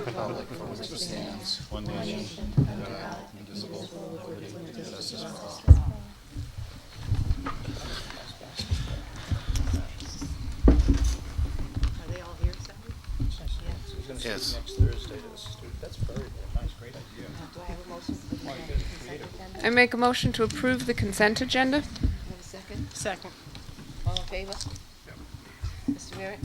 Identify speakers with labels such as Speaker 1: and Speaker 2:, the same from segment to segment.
Speaker 1: republic for which it stands, one nation, under God, indivisible, with liberty and justice for all.
Speaker 2: Are they all here, Sally?
Speaker 1: Yes.
Speaker 3: Next Thursday to the student. That's very nice, great idea.
Speaker 2: Do I have a motion for the consent agenda?
Speaker 4: I make a motion to approve the consent agenda.
Speaker 2: Do I have a second?
Speaker 5: Second.
Speaker 2: All in favor? Mr. Merritt?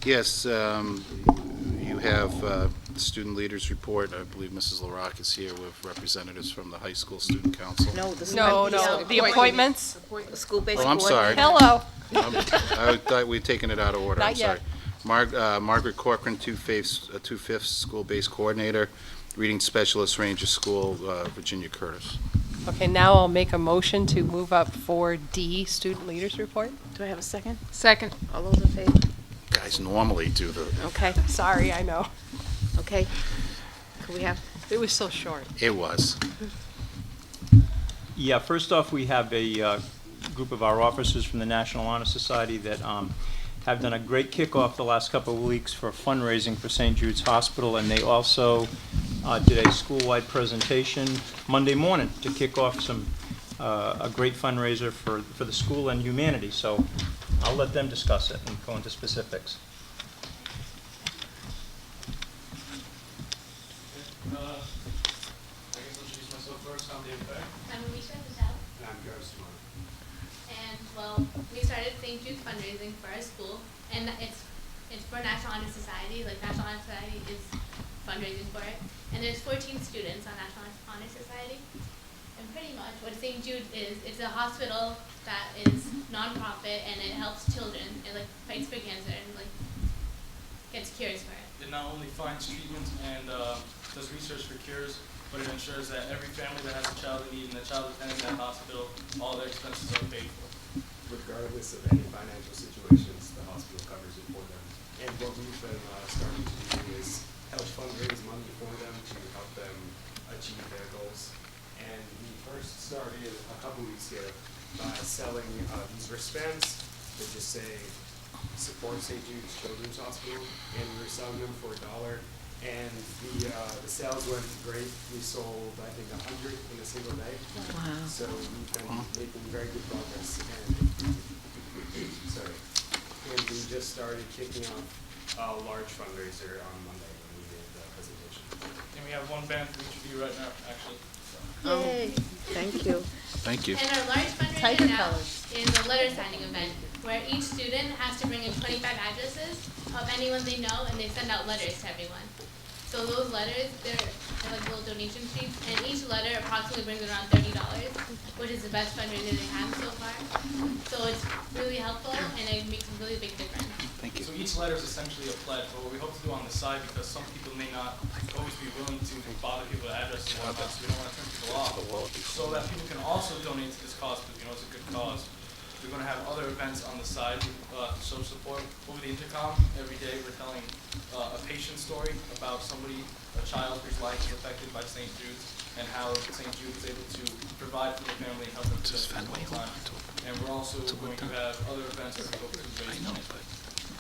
Speaker 1: Yes, you have student leaders report. I believe Mrs. LaRock is here with representatives from the high school student council.
Speaker 2: No, the
Speaker 5: The appointments.
Speaker 2: School-based
Speaker 1: Oh, I'm sorry.
Speaker 5: Hello.
Speaker 1: I thought we'd taken it out of order. I'm
Speaker 5: Not yet.
Speaker 1: sorry. Margaret Corcoran, two-fifths school-based coordinator, reading specialist, Ranger School, Virginia Curtis.
Speaker 5: Okay, now I'll make a motion to move up 4D, student leaders report.
Speaker 2: Do I have a second?
Speaker 4: Second.
Speaker 2: All those in favor?
Speaker 1: Guys normally do the,
Speaker 2: Okay,
Speaker 5: Sorry, I know.
Speaker 2: okay. Could we have,
Speaker 5: It was so short.
Speaker 1: it was.
Speaker 3: Yeah, first off, we have a group of our officers from the National Honor Society that have done a great kickoff the last couple of weeks for fundraising for St. Jude's Hospital, and they also did a school-wide presentation Monday morning to kick off a great fundraiser for the school and humanity. So I'll let them discuss it and go into specifics.
Speaker 6: I guess I'll introduce myself first. I'm David Beck.
Speaker 7: I'm Alicia Patel,
Speaker 6: And I'm Gareth Simone.
Speaker 7: and well, we started St. Jude's fundraising for our school, and it's for National Honor Society. Like National Honor Society is fundraising for it, and there's 14 students on National Honor Society. And pretty much what St. Jude is, it's a hospital that is nonprofit, and it helps children. It like fights for cancer and like gets cures for it.
Speaker 6: It not only finds treatments and does research for cures, but it ensures that every family that has a child in need and a child attending that hospital, all their expenses are paid for.
Speaker 8: Regardless of any financial situations, the hospital covers it for them. And what we've been starting to do is help fundraise money for them to help them achieve their goals. And we first started a couple weeks ago by selling these wristbands that just say support St. Jude's Children's Hospital, and we were selling them for $1. And the sales went great. We sold, I think, 100 in a single day.
Speaker 2: wow.
Speaker 8: So we've been making very good progress, and and we just started kicking off a large fundraiser on Monday when we did the presentation.
Speaker 6: And we have one band for each of you right now, actually.
Speaker 2: Yay, thank you.
Speaker 1: Thank you.
Speaker 7: And our large
Speaker 5: Tiger
Speaker 7: fundraiser now
Speaker 5: colors.
Speaker 7: is a letter signing event where each student has to bring in 25 addresses of anyone they know, and they send out letters to everyone. So those letters, they're like little donation sheets, and each letter approximately brings around $30, which is the best fundraiser they have so far. So it's really helpful, and it makes a really big difference.
Speaker 1: Thank you.
Speaker 6: So each letter is essentially a pledge, but what we hope to do on the side, because some people may not always be willing to bother people with addresses and whatnot, so we don't want to turn people off. So that people can also donate to this cause, because it's a good cause. We're going to have other events on the side to show support. Over the intercom, every day we're telling a patient story about somebody, a child whose life is affected by St. Jude's, and how St. Jude is able to provide for the family and help them through that difficult time. And we're also going to have other events that we hope to raise money.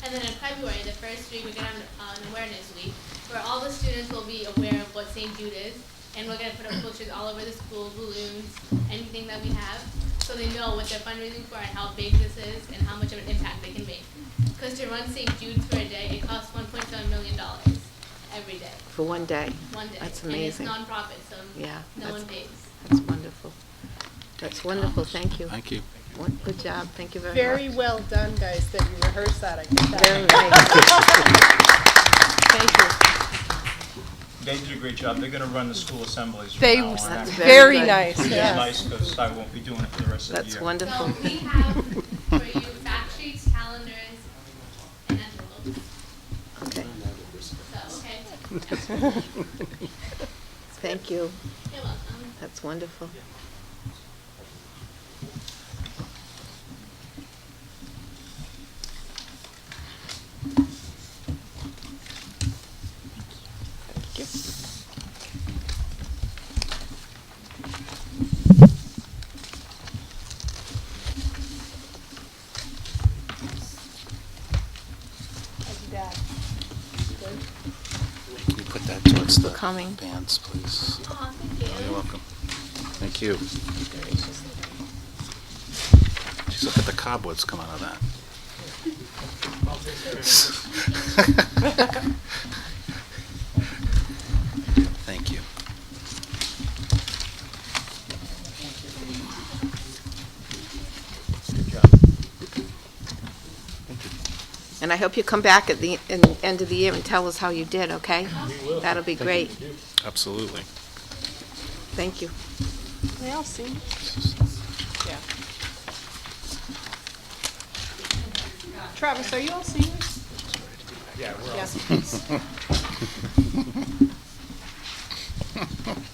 Speaker 7: And then in February, the first week, we're going to have an awareness week where all the students will be aware of what St. Jude is. And we're going to put up posters all over the school, balloons, anything that we have, so they know what they're fundraising for and how big this is and how much of an impact they can make. Because to run St. Jude's for a day, it costs $1.7 million every day.
Speaker 2: For one day.
Speaker 7: One day.
Speaker 2: That's amazing.
Speaker 7: And it's nonprofit, so
Speaker 2: Yeah,
Speaker 7: no one pays.
Speaker 2: That's wonderful. That's wonderful, thank you.
Speaker 1: Thank you.
Speaker 2: Good job, thank you very
Speaker 5: Very
Speaker 2: much.
Speaker 5: well done, guys, that you rehearsed that. I get that.
Speaker 2: Very nice. Thank you.
Speaker 3: They did a great job. They're going to run the school assemblies from
Speaker 5: They
Speaker 3: now on.
Speaker 5: was
Speaker 2: That's
Speaker 3: Actually,
Speaker 5: very
Speaker 2: good.
Speaker 5: nice,
Speaker 3: which is
Speaker 5: yes.
Speaker 3: nice because I won't be doing it for the rest of the
Speaker 2: That's
Speaker 3: year.
Speaker 2: wonderful.
Speaker 7: So we have for you fact sheets, calendars, and envelopes.
Speaker 2: Okay,
Speaker 7: So, okay.
Speaker 2: thank you.
Speaker 7: You're welcome.
Speaker 2: That's wonderful. Thank you.
Speaker 5: How's your dad? Good?
Speaker 1: announce
Speaker 4: for
Speaker 1: the
Speaker 4: coming.
Speaker 1: bands, please?
Speaker 7: Oh, thank you.
Speaker 1: You're welcome. Thank you. Jeez, look at the cobwebs coming out of that. Thank you.
Speaker 3: Good job.
Speaker 2: And I hope you come back at the end of the year and tell us how you did, okay? That'll be great.
Speaker 1: Absolutely.
Speaker 2: Thank you.
Speaker 5: They all seen? Yeah. Travis, are you all seniors?
Speaker 8: Yeah, we're
Speaker 5: Yeah.
Speaker 8: awesome.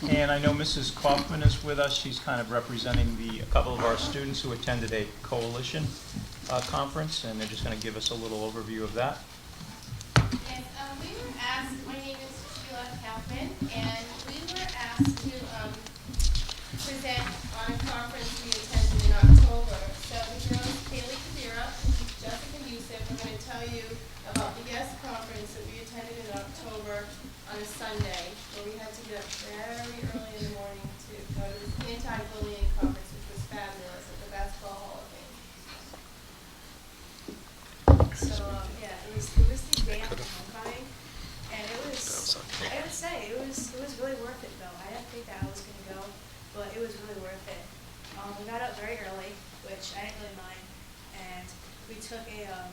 Speaker 3: And I know Mrs. Kaufman is with us. She's kind of representing a couple of our students who attended a coalition conference, and they're just going to give us a little overview of that.
Speaker 7: Yes, we were asked, my name is Sheila Kaufman, and we were asked to present on a conference we attended in October. So the girls, Kaylee Kavira and Jessica Yusuf, are going to tell you about the guest conference that we attended in October on a Sunday, where we had to get up very early in the morning to go to this anti-bullying conference, which was fabulous at the Basketball Hall of Fame. So, yeah, it was the day after homecoming, and it was, I would say, it was really worth it though. I didn't think that I was gonna go, but it was really worth it. We got up very early, which I didn't really mind, and we took a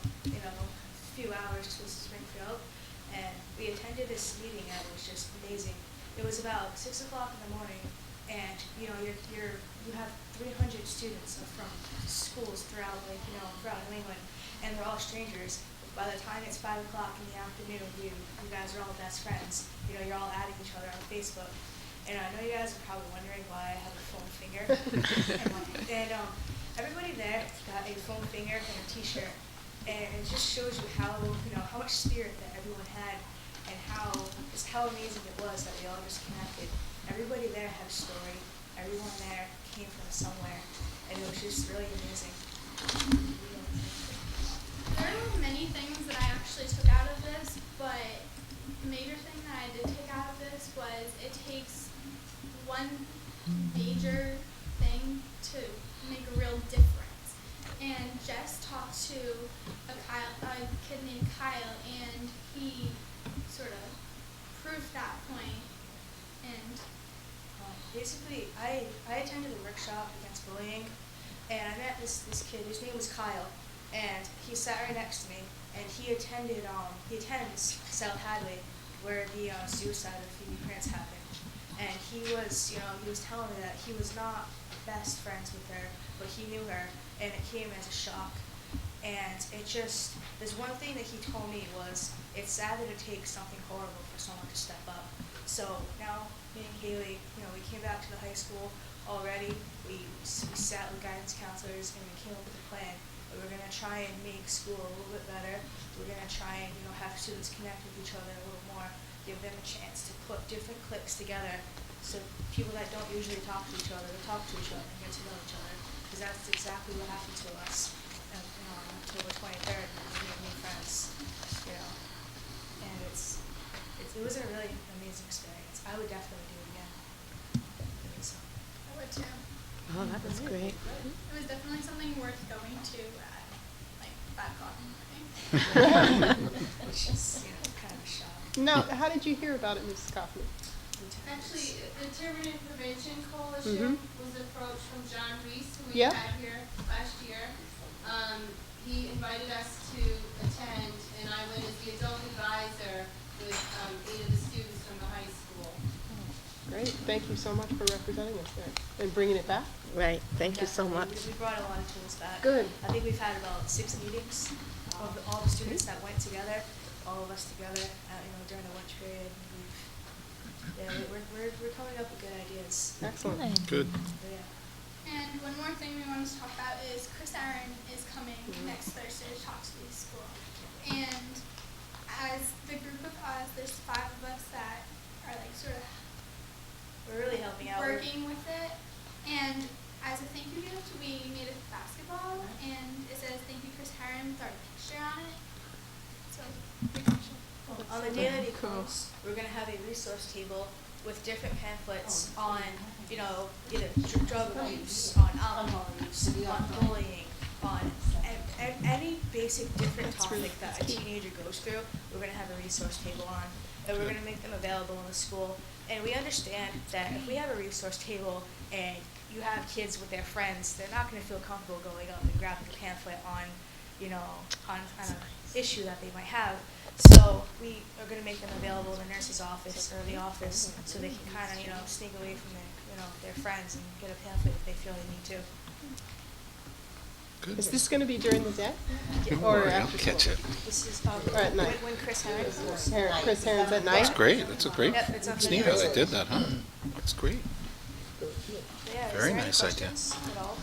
Speaker 7: few hours to Springfield, and we attended this meeting that was just amazing. It was about 6 o'clock in the morning, and you have 300 students from schools throughout New England, and they're all strangers. By the time it's 5 o'clock in the afternoon, you guys are all best friends. You're all adding each other on Facebook. And I know you guys are probably wondering why I have a foam finger. and everybody there got a foam finger and a T-shirt, and it just shows you how much spirit that everyone had, and how amazing it was that we all just connected. Everybody there had a story. Everyone there came from somewhere, and it was just really amazing. There were many things that I actually took out of this, but the major thing that I did take out of this was it takes one major thing to make a real difference. And Jess talked to a kid named Kyle, and he sort of proved that point. And basically, I attended a workshop against bullying, and I met this kid. His name was Kyle. And he sat right next to me, and he attends South Hadley, where the suicide of Phoebe Prince happened. And he was telling me that he was not best friends with her, but he knew her, and it came as a shock. And there's one thing that he told me was, it's sad that it takes something horrible for someone to step up. So now, me and Kaylee, we came back to the high school already. We sat with guidance counselors, and we came up with a plan. We're going to try and make school a little bit better. We're going to try and have students connect with each other a little more, give them a chance to put different cliques together, so people that don't usually talk to each other will talk to each other and get to know each other, because that's exactly what happened to us on October 23rd when we made new friends. And it was a really amazing experience. I would definitely do it again. I would too.
Speaker 2: Oh, that was great.
Speaker 7: It was definitely something worth going to at 5 o'clock in the morning.
Speaker 2: Which is kind of a shock.
Speaker 5: No, how did you hear about it, Mrs. Kaufman?
Speaker 7: Actually, the Tiverton Prevention Coalition was approached from John Reese, who we
Speaker 5: Yeah.
Speaker 7: had here last year. He invited us to attend, and I went as the adult advisor with 8 of the students from the high school.
Speaker 5: Great, thank you so much for representing us there and bringing it back.
Speaker 2: Right. Thank you so
Speaker 7: Definitely.
Speaker 2: much.
Speaker 7: We brought a lot of tools back.
Speaker 5: Good.
Speaker 7: I think we've had about 6 meetings of all the students that went together, all of us together, during the lunch period. And we're coming up with good ideas.
Speaker 5: Excellent.
Speaker 1: Good.
Speaker 7: Yeah. And one more thing we wanted to talk about is Chris Aaron is coming next Thursday to talk to the school. And as the group of us, there's 5 of us that are sort of
Speaker 2: We're really helping out.
Speaker 7: working with it. And as a thank you gift, we made a basketball, and it says "Thank you, Chris Aaron" with our picture on it. So big picture.
Speaker 9: On the day that he comes, we're gonna have a resource table with different pamphlets on, you know, either drug abuse, on alcohol use, on bullying, on any basic different topic that a teenager goes through. We're gonna have a resource table on, and we're gonna make them available in the school. And we understand that if we have a resource table and you have kids with their friends, they're not gonna feel comfortable going up and grabbing a pamphlet on, you know, on an issue that they might have. So we are gonna make them available in the nurse's office or the office, so they can kind of, you know, sneak away from their, you know, their friends and get a pamphlet if they feel they need to.
Speaker 1: Good.
Speaker 5: Is this going to be during the day?
Speaker 1: Don't
Speaker 5: Or
Speaker 1: worry, I'll
Speaker 5: after
Speaker 1: catch
Speaker 5: school?
Speaker 1: it.
Speaker 9: This is
Speaker 5: Or at night?
Speaker 9: when Chris Harris.
Speaker 5: Chris Herron's at
Speaker 1: That's
Speaker 5: night?
Speaker 1: great, that's a great,
Speaker 9: Yep, it's on
Speaker 1: it's
Speaker 9: the
Speaker 1: neat how they
Speaker 9: nurses.
Speaker 1: did that, huh? That's great.
Speaker 9: Yeah, is
Speaker 1: Very
Speaker 9: there any
Speaker 1: nice idea.
Speaker 9: questions at all?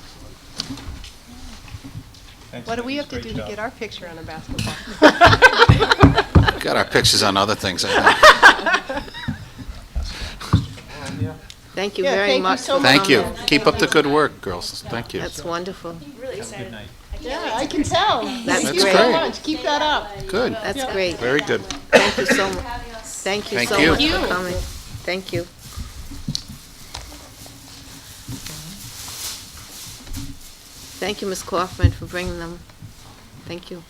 Speaker 5: What do we have to do to get our picture on a basketball?
Speaker 1: Got our pictures on other things, I think.
Speaker 2: Thank you
Speaker 5: Yeah,
Speaker 2: very
Speaker 5: thank you
Speaker 2: much.
Speaker 5: so
Speaker 2: for
Speaker 5: much.
Speaker 1: Thank you.
Speaker 2: coming.
Speaker 1: Keep up the good work, girls. Thank you.
Speaker 2: That's wonderful.
Speaker 9: I'm really excited.
Speaker 3: night.
Speaker 9: I can't
Speaker 5: Yeah,
Speaker 9: wait
Speaker 5: I
Speaker 9: to
Speaker 5: can tell.
Speaker 2: That's
Speaker 5: Thank you
Speaker 2: great.
Speaker 5: so much. Keep that up.
Speaker 1: Good.
Speaker 2: That's
Speaker 5: Yeah.
Speaker 2: great.
Speaker 1: Very good.
Speaker 2: Thank you so much.
Speaker 9: having us.
Speaker 2: Thank you
Speaker 1: Thank
Speaker 2: so
Speaker 1: you.
Speaker 2: much
Speaker 1: Thank
Speaker 2: for
Speaker 5: you.
Speaker 2: coming. Thank you. Thank you, Ms. Kaufman, for bringing them. Thank you.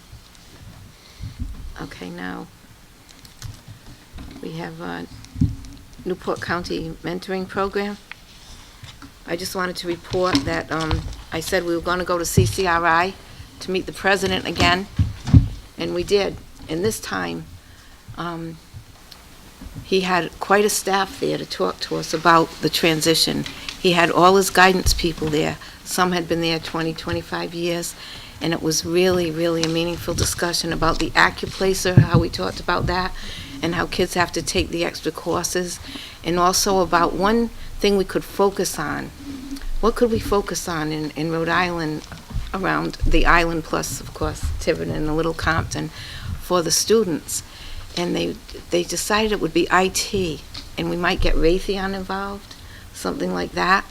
Speaker 2: Okay, now, we have a Newport County Mentoring Program. I just wanted to report that I said we were going to go to CCRI to meet the president again, and we did. And this time, he had quite a staff there to talk to us about the transition. He had all his guidance people there. Some had been there 20, 25 years, and it was really, really a meaningful discussion about the acuplacer, how we talked about that, and how kids have to take the extra courses, and also about one thing we could focus on. What could we focus on in Rhode Island, around the island, plus, of course, Tiverton and a little Compton, for the students? And they decided it would be IT, and we might get Raytheon involved, something like that.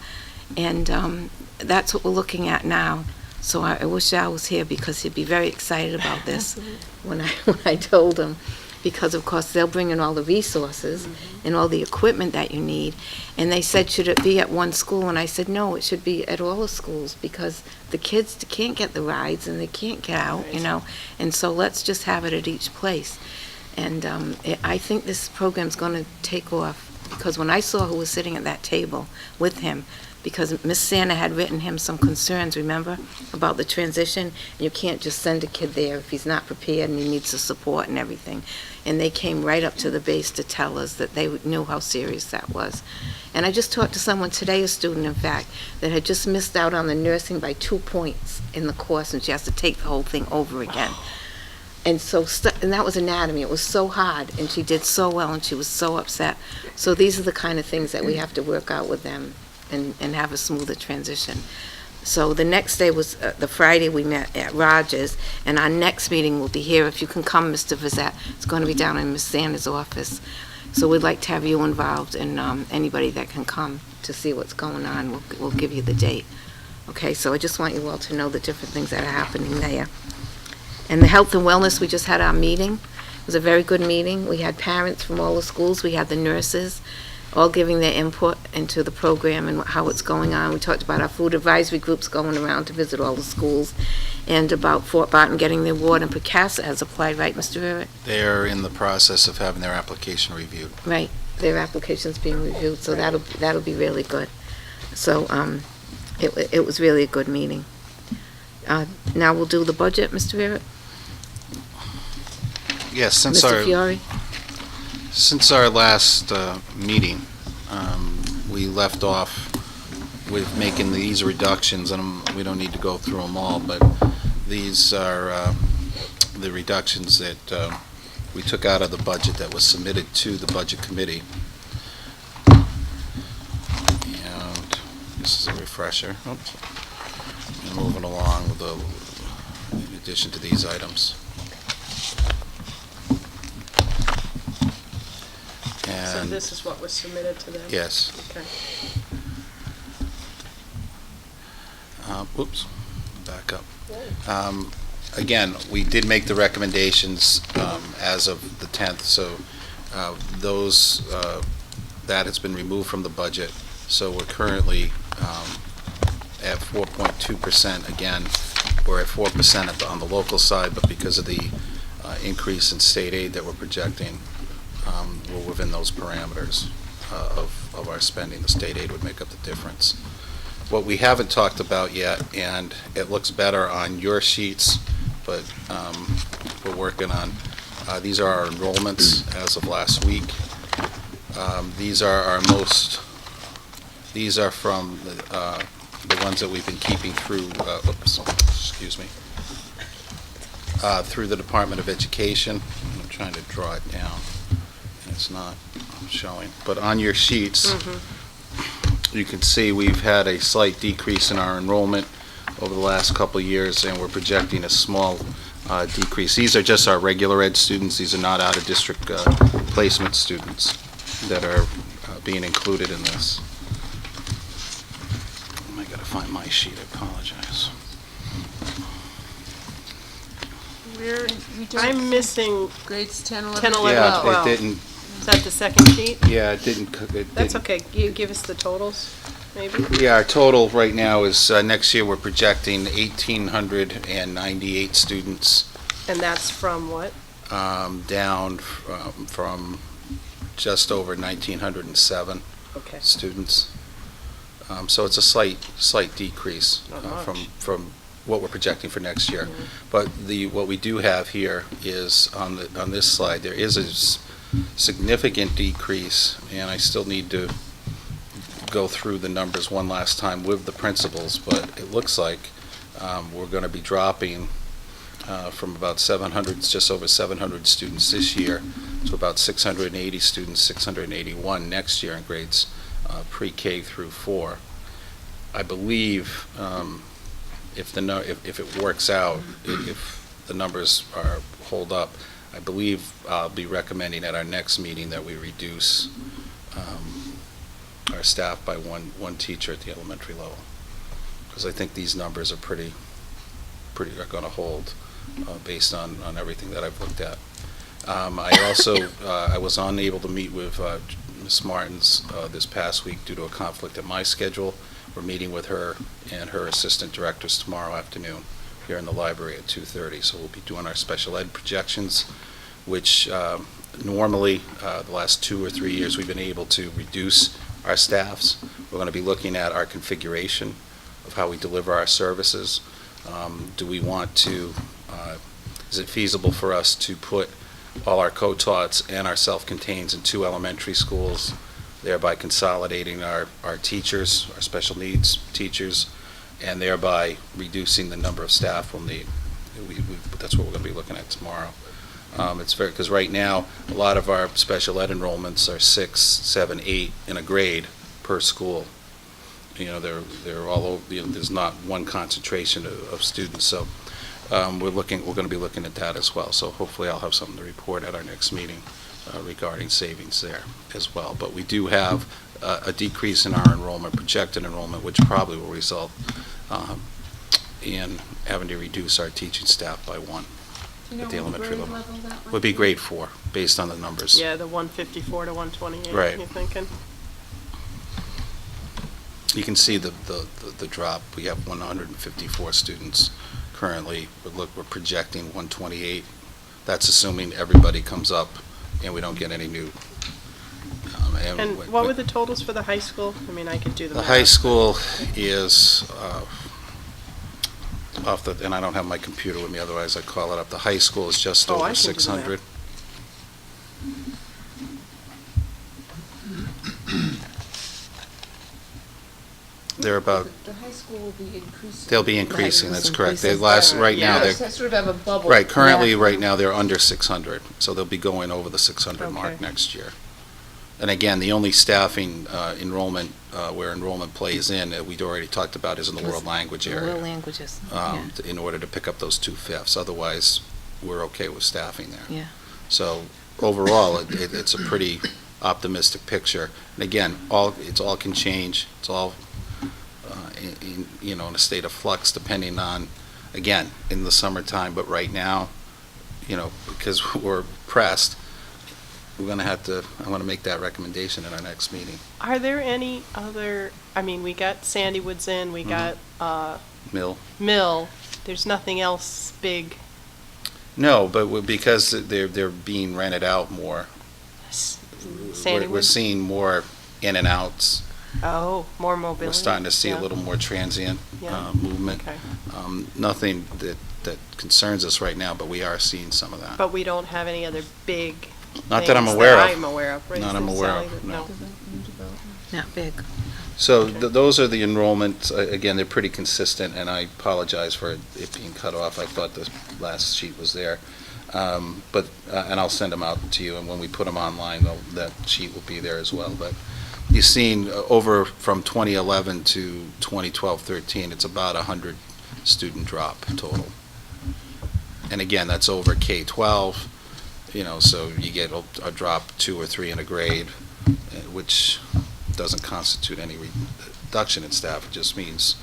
Speaker 2: And that's what we're looking at now. So I wish Al was here, because he'd be very excited about this when I told him. Because, of course, they'll bring in all the resources and all the equipment that you need. And they said, should it be at one school? And I said, no, it should be at all the schools, because the kids can't get the rides and they can't get out, you know. And so let's just have it at each place. And I think this program's going to take off, because when I saw who was sitting at that table with him, because Miss Santa had written him some concerns, remember, about the transition. And you can't just send a kid there if he's not prepared and he needs the support and everything. And they came right up to the base to tell us that they knew how serious that was. And I just talked to someone today, a student, in fact, that had just missed out on the nursing by 2 points in the course, and she has to take the whole thing over again. And so, and that was anatomy. It was so hard, and she did so well, and she was so upset. So these are the kind of things that we have to work out with them and have a smoother transition. So the next day was the Friday we met at Rogers, and our next meeting will be here. If you can come, Mr. Vizette, it's going to be down in Miss Sanders' office. So we'd like to have you involved, and anybody that can come to see what's going on, we'll give you the date. Okay, so I just want you all to know the different things that are happening there. And the health and wellness, we just had our meeting. It was a very good meeting. We had parents from all the schools. We had the nurses all giving their input into the program and how it's going on. We talked about our food advisory groups going around to visit all the schools, and about Fort Barton getting the award, and Picasa has applied, right, Mr. Rivett?
Speaker 1: They're in the process of having their application reviewed.
Speaker 2: Right, their application's being reviewed, so that'll be really good. So it was really a good meeting. Now we'll do the budget, Mr. Rivett?
Speaker 1: Yes,
Speaker 2: Mr. Fiore?
Speaker 1: Since our last meeting, we left off with making these reductions, and we don't need to go through them all, but these are the reductions that we took out of the budget that was submitted to the Budget Committee. And this is a refresher. Oops. And moving along with in addition to these items.
Speaker 5: So
Speaker 1: And
Speaker 5: this is what was submitted to them?
Speaker 1: yes.
Speaker 5: Okay.
Speaker 1: Whoops, back up. again, we did make the recommendations as of the 10th, so that has been removed from the budget. So we're currently at 4.2%. Again, we're at 4% on the local side, but because of the increase in state aid that we're projecting, we're within those parameters of our spending. The state aid would make up the difference. What we haven't talked about yet, and it looks better on your sheets, but we're working on, these are our enrollments as of last week. These are from the ones that we've been keeping through, through the Department of Education. I'm trying to draw it down, and it's not showing. But on your sheets, you can see we've had a slight decrease in our enrollment over the last couple of years, and we're projecting a small decrease. These are just our regular ed students. These are not out-of-district placement students that are being included in this. I gotta find my sheet. I apologize.
Speaker 5: I'm missing
Speaker 10: Grades 10, 11,
Speaker 5: 10, 11,
Speaker 1: Yeah,
Speaker 5: 12.
Speaker 1: it didn't.
Speaker 5: Is that the second sheet?
Speaker 1: Yeah, it didn't.
Speaker 5: That's okay. You give us the totals, maybe?
Speaker 1: Yeah, our total right now is, next year we're projecting 1,898 students,
Speaker 5: And that's from what?
Speaker 1: down from just over 1,907
Speaker 5: Okay.
Speaker 1: students. So it's a slight decrease
Speaker 5: Not much.
Speaker 1: from what we're projecting for next year. But what we do have here is on this slide, there is a significant decrease, and I still need to go through the numbers one last time with the principals, but it looks like we're going to be dropping from about 700, just over 700 students this year to about 680 students, 681 next year in grades pre-K through 4. I believe if it works out, if the numbers hold up, I believe I'll be recommending at our next meeting that we reduce our staff by one teacher at the elementary level, because I think these numbers are are going to hold based on everything that I've looked at. I was unable to meet with Ms. Martins this past week due to a conflict in my schedule. We're meeting with her and her assistant directors tomorrow afternoon here in the library at 2:30. So we'll be doing our special ed projections, which normally the last 2 or 3 years we've been able to reduce our staffs. We're going to be looking at our configuration of how we deliver our services. Do we want to, is it feasible for us to put all our co-taughts and our self-contains in 2 elementary schools, thereby consolidating our teachers, our special needs teachers, and thereby reducing the number of staff we'll need? That's what we're going to be looking at tomorrow. It's very, because right now a lot of our special ed enrollments are 6, 7, 8 in a grade per school. They're all over. There's not one concentration of students. So we're going to be looking at that as well. So hopefully I'll have something to report at our next meeting regarding savings there as well. But we do have a decrease in our enrollment, projected enrollment, which probably will result in having to reduce our teaching staff by 1 at the elementary level. Would be grade 4, based on the numbers.
Speaker 5: Yeah, the 154 to 128,
Speaker 1: Right.
Speaker 5: you're thinking?
Speaker 1: You can see the drop. We have 154 students currently. We're projecting 128. That's assuming everybody comes up and we don't get any new.
Speaker 5: And what were the totals for the high school? I mean, I could do the
Speaker 1: The
Speaker 5: math.
Speaker 1: high school is, and I don't have my computer with me, otherwise I'd call it up. The high school is just
Speaker 5: Oh, I
Speaker 1: over
Speaker 5: can do the
Speaker 1: 600. They're about,
Speaker 10: The high school will be increasing.
Speaker 1: they'll be increasing, that's correct. They
Speaker 2: Increases.
Speaker 1: right now,
Speaker 10: Yeah,
Speaker 1: they're,
Speaker 10: so sort of have a bubble.
Speaker 1: right, currently,
Speaker 2: Yeah.
Speaker 1: right now, they're under 600, so they'll be going over the 600 mark
Speaker 5: Okay.
Speaker 1: next year. And again, the only staffing enrollment, where enrollment plays in, that we'd already talked about, is in the world language area.
Speaker 2: World languages, yeah.
Speaker 1: In order to pick up those 2/5. Otherwise, we're okay with staffing there.
Speaker 2: Yeah.
Speaker 1: So overall, it's a pretty optimistic picture. And again, it all can change. It's all in a state of flux depending on again, in the summertime, but right now, because we're pressed, I'm going to make that recommendation at our next meeting.
Speaker 5: Are there any other, we got Sandy Woods in, we got
Speaker 1: Mill.
Speaker 5: There's nothing else big.
Speaker 1: No, but because they're being rented out more,
Speaker 5: Sandy
Speaker 1: we're
Speaker 5: Woods?
Speaker 1: seeing more in and outs.
Speaker 5: Oh, more mobility.
Speaker 1: We're starting to see a
Speaker 5: yeah.
Speaker 1: little more transient
Speaker 5: Yeah.
Speaker 1: movement.
Speaker 5: Okay.
Speaker 1: Nothing that concerns us right now, but we are seeing some of that.
Speaker 5: But we don't have any other big
Speaker 1: Not that I'm
Speaker 5: things
Speaker 1: aware of.
Speaker 5: I'm aware of. Right?
Speaker 1: Not I'm
Speaker 5: Is
Speaker 1: aware
Speaker 5: Sally
Speaker 1: of,
Speaker 5: that-
Speaker 1: no.
Speaker 2: Not big.
Speaker 1: So those are the enrollments. Again, they're pretty consistent, and I apologize for it being cut off. I thought the last sheet was there. And I'll send them out to you, and when we put them online, that sheet will be there as well. But you've seen over from 2011 to 2012-13, it's about 100 student drop total. And again, that's over K-12, so you get a drop 2 or 3 in a grade, which doesn't constitute any reduction in staff. It just means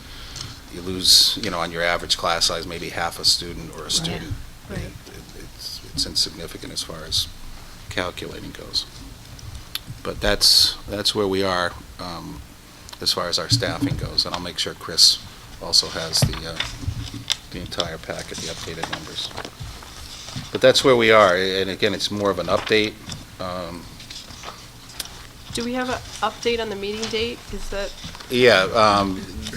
Speaker 1: you lose, on your average class size, maybe half a student or a student.
Speaker 2: Right.
Speaker 1: It's insignificant as far as calculating goes. But that's where we are as far as our staffing goes, and I'll make sure Chris also has the entire packet, the updated numbers. But that's where we are, and again, it's more of an update.
Speaker 5: Do we have an update on the meeting date? Is that?
Speaker 1: Yeah,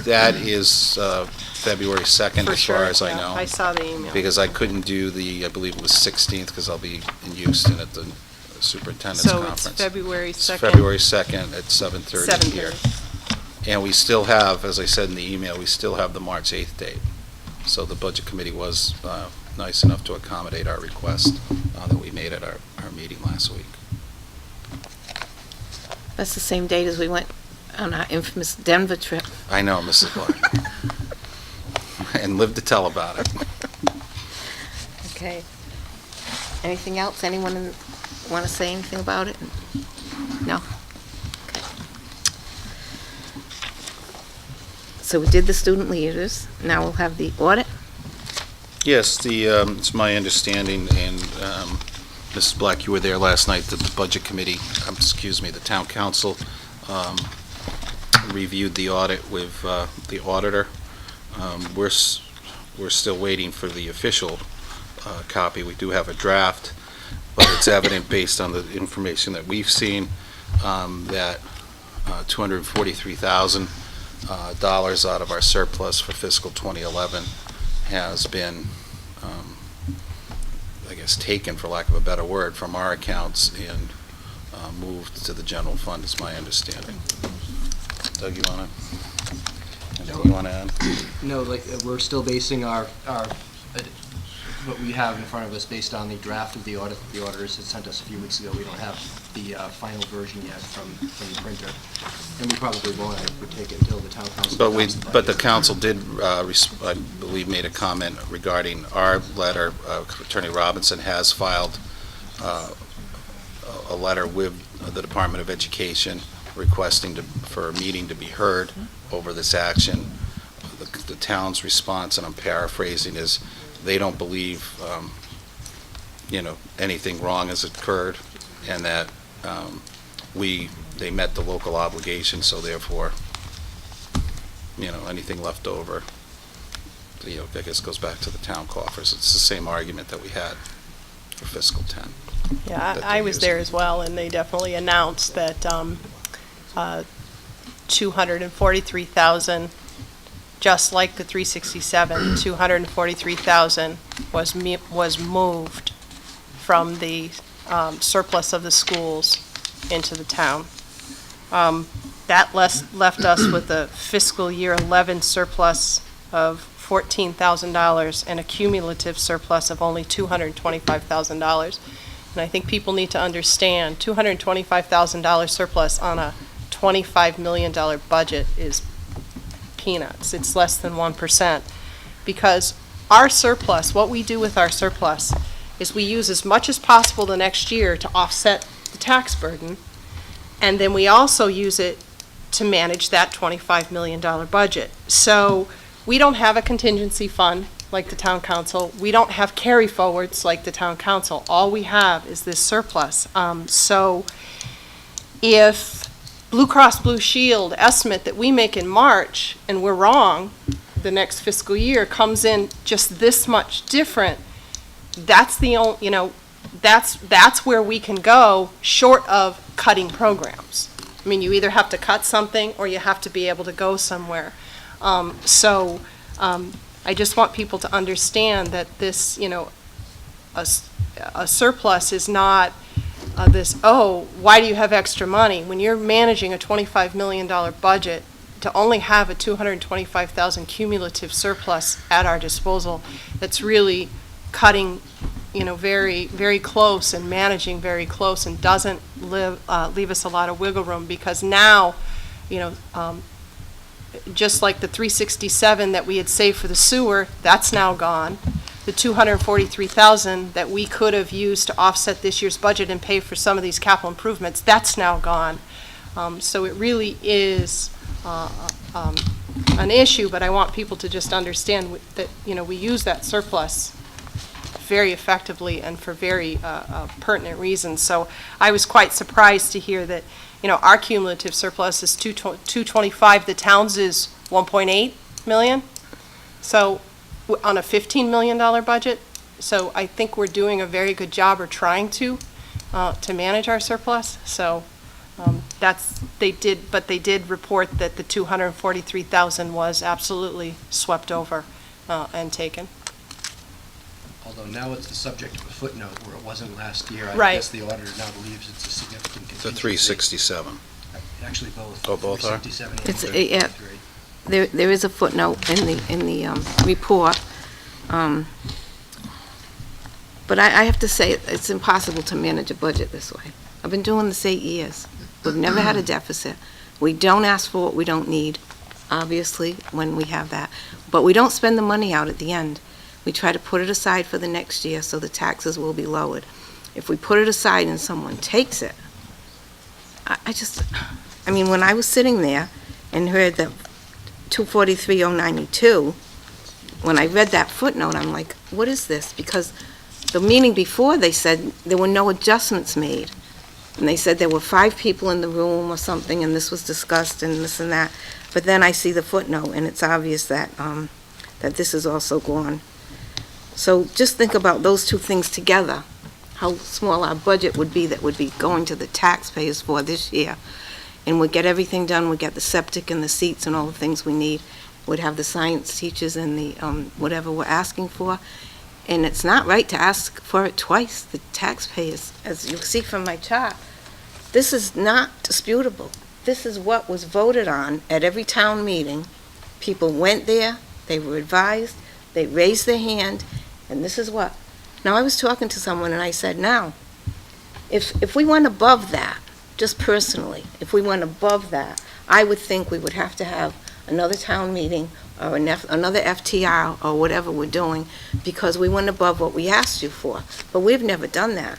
Speaker 1: that is February 2nd,
Speaker 5: For
Speaker 1: as
Speaker 5: sure,
Speaker 1: far as I
Speaker 5: yeah.
Speaker 1: know.
Speaker 5: I saw the email.
Speaker 1: Because I couldn't do I believe it was 16th, because I'll be in Houston at the superintendent's
Speaker 5: So
Speaker 1: conference.
Speaker 5: it's February 2nd?
Speaker 1: It's February 2nd at 7:30 here.
Speaker 5: 7:30.
Speaker 1: And we still have, as I said in the email, we still have the March 8th date. So the Budget Committee was nice enough to accommodate our request that we made at our meeting last week.
Speaker 2: That's the same date as we went on our infamous Denver trip.
Speaker 1: I know, Mrs. Black. And live to tell about it.
Speaker 2: Okay. Anything else? Anyone want to say anything about it? No? Okay. So we did the student leaders. Now we'll have the audit.
Speaker 1: Yes, it's my understanding, and Mrs. Black, you were there last night, that the Budget Committee, the Town Council reviewed the audit with the auditor. We're still waiting for the official copy. We do have a draft, but it's evident based on the information that we've seen that $243,000 out of our surplus for fiscal 2011 has been, taken, for lack of a better word, from our accounts and moved to the general fund, is my understanding. Doug, you want to add?
Speaker 11: No, we're still basing our what we have in front of us based on the draft of the audit that the auditors had sent us a few weeks ago. We don't have the final version yet from the printer, and we probably won't. I would take it until the town council.
Speaker 1: But the council did, I believe, made a comment regarding our letter. Attorney Robinson has filed a letter with the Department of Education requesting for a meeting to be heard over this action. The town's response, and I'm paraphrasing, is they don't believe, anything wrong has occurred, and that they met the local obligation, so therefore, anything left over, I guess goes back to the town coffers. It's the same argument that we had for fiscal 10.
Speaker 5: Yeah,
Speaker 1: that
Speaker 5: I
Speaker 1: they're
Speaker 5: was there
Speaker 1: using.
Speaker 5: as well, and they definitely announced that $243,000, just like the 367, $243,000 was moved from the surplus of the schools into the town. That left us with a fiscal year 11 surplus of $14,000 and a cumulative surplus of only $225,000. And I think people need to understand, $225,000 surplus on a $25 million budget is peanuts. It's less than 1%. Because our surplus, what we do with our surplus, is we use as much as possible the next year to offset the tax burden, and then we also use it to manage that $25 million budget. So we don't have a contingency fund. like the town council. We don't have carry forwards like the town council. All we have is this surplus. So if Blue Cross Blue Shield estimate that we make in March, and we're wrong, the next fiscal year comes in just this much different, that's the only, that's where we can go short of cutting programs. I mean, you either have to cut something or you have to be able to go somewhere. I just want people to understand that this, a surplus is not why do you have extra money? When you're managing a $25 million budget, to only have a $225,000 cumulative surplus at our disposal, that's really cutting, very, very close and managing very close, and doesn't leave us a lot of wiggle room, because now, just like the 367 that we had saved for the sewer, that's now gone. The 243,000 that we could have used to offset this year's budget and pay for some of these capital improvements, that's now gone. So it really is an issue, but I want people to just understand that, we use that surplus very effectively and for very pertinent reasons. So I was quite surprised to hear that, our cumulative surplus is 225, the town's is 1.8 million. So on a $15 million budget. So I think we're doing a very good job, or trying to manage our surplus. So they did report that the 243,000 was absolutely swept over and taken.
Speaker 11: Although now it's the subject of a footnote where it wasn't last year. I
Speaker 5: Right.
Speaker 11: guess the auditor now believes it's a significant contingency.
Speaker 1: The 367.
Speaker 11: Actually, both.
Speaker 1: Oh, both are?
Speaker 11: 367 and
Speaker 2: It's,
Speaker 11: 323.
Speaker 2: There is a footnote in the report. But I have to say, it's impossible to manage a budget this way. I've been doing this 8 years. We've never had a deficit. We don't ask for what we don't need, obviously, when we have that. But we don't spend the money out at the end. We try to put it aside for the next year so the taxes will be lowered. If we put it aside and someone takes it, I mean, when I was sitting there and heard that 243,092, when I read that footnote, I'm like, what is this? Because the meeting before, they said there were no adjustments made. And they said there were 5 people in the room or something, and this was discussed and this and that. But then I see the footnote, and it's obvious that that this is also gone. So just think about those two things together, how small our budget would be that would be going to the taxpayers for this year. And we'd get everything done, we'd get the septic and the seats and all the things we need. We'd have the science teachers and the whatever we're asking for. And it's not right to ask for it twice, the taxpayers. As you see from my chart, this is not disputable. This is what was voted on at every town meeting. People went there, they were advised, they raised their hand, and this is what. Now, I was talking to someone and I said, now, if we went above that, just personally, if we went above that, I would think we would have to have another town meeting or another FTR or whatever we're doing, because we went above what we asked you for. But we've never done that,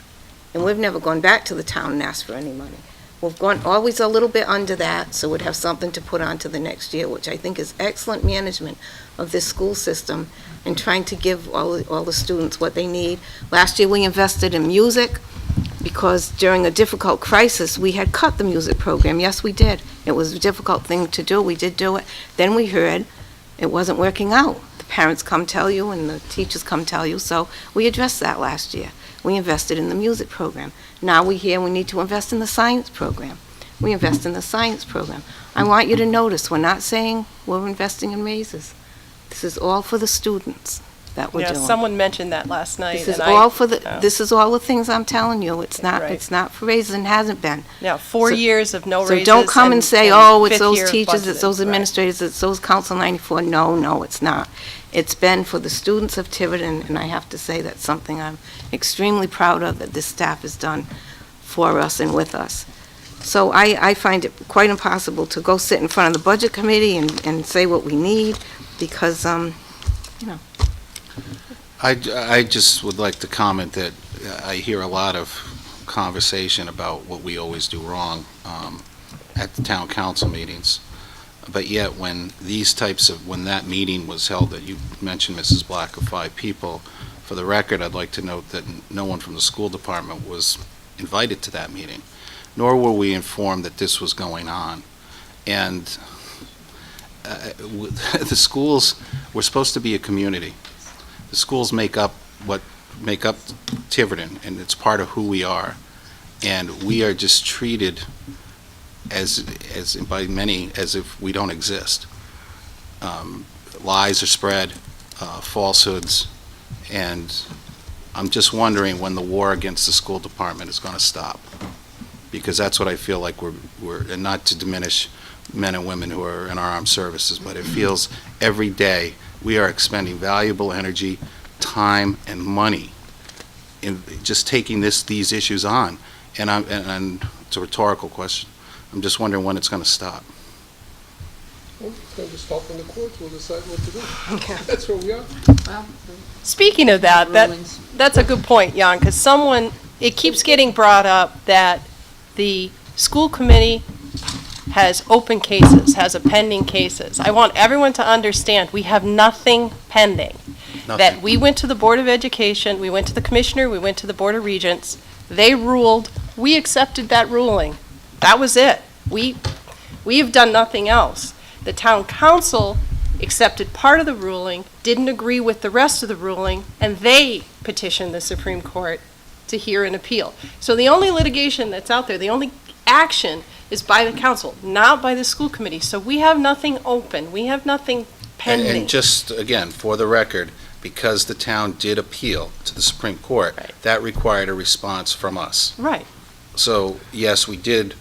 Speaker 2: and we've never gone back to the town and asked for any money. We've gone always a little bit under that, so we'd have something to put on to the next year, which I think is excellent management of this school system and trying to give all the students what they need. Last year we invested in music because during a difficult crisis we had cut the music program. Yes, we did. It was a difficult thing to do. We did do it. Then we heard it wasn't working out. The parents come tell you and the teachers come tell you, so we addressed that last year. We invested in the music program. Now we hear we need to invest in the science program. We invest in the science program. I want you to notice, we're not saying we're investing in raises. This is all for the students that we're doing.
Speaker 5: Someone mentioned that last night.
Speaker 2: This is all for the, this is all the things I'm telling you. It's not,
Speaker 5: Right.
Speaker 2: it's not for raises and hasn't been.
Speaker 5: Yeah, 4 years of no
Speaker 2: So
Speaker 5: raises.
Speaker 2: don't come and say, oh, it's those teachers, it's those
Speaker 5: budgeted. Right.
Speaker 2: administrators, it's those Council 94. No, it's not. It's been for the students of Tiverton, and I have to say that's something I'm extremely proud of, that this staff has done for us and with us. So I find it quite impossible to go sit in front of the Budget Committee and say what we need, because, you know.
Speaker 1: I just would like to comment that I hear a lot of conversation about what we always do wrong at the town council meetings. But yet, when when that meeting was held, that you mentioned, Mrs. Black, of 5 people, for the record, I'd like to note that no one from the school department was invited to that meeting, nor were we informed that this was going on. And the schools, we're supposed to be a community. The schools make up Tiverton, and it's part of who we are. And we are just treated by many as if we don't exist. Lies are spread, falsehoods, and I'm just wondering when the war against the school department is going to stop, because that's what I feel like we're, and not to diminish men and women who are in our armed services, but it feels every day we are expending valuable energy, time, and money in just taking these issues on. And it's a rhetorical question. I'm just wondering when it's going to stop.
Speaker 12: Well, it's going to stop when the courts will decide what to do. That's where we are.
Speaker 10: Well,
Speaker 5: Speaking of that,
Speaker 10: rulings.
Speaker 5: that's a good point, Jan, because it keeps getting brought up that the school committee has open cases, has a pending cases. I want everyone to understand, we have nothing pending. That we went to the Board of Education, we went to the Commissioner, we went to the Board of Regents, they ruled, we accepted that ruling. That was it. We have done nothing else. The town council accepted part of the ruling, didn't agree with the rest of the ruling, and they petitioned the Supreme Court to hear an appeal. So the only litigation that's out there, the only action is by the council, not by the school committee. So we have nothing open. We have nothing pending.
Speaker 1: And just, again, for the record, because the town did appeal to the Supreme Court,
Speaker 5: Right.
Speaker 1: that required a response from us.
Speaker 5: Right.
Speaker 1: So, yes, we did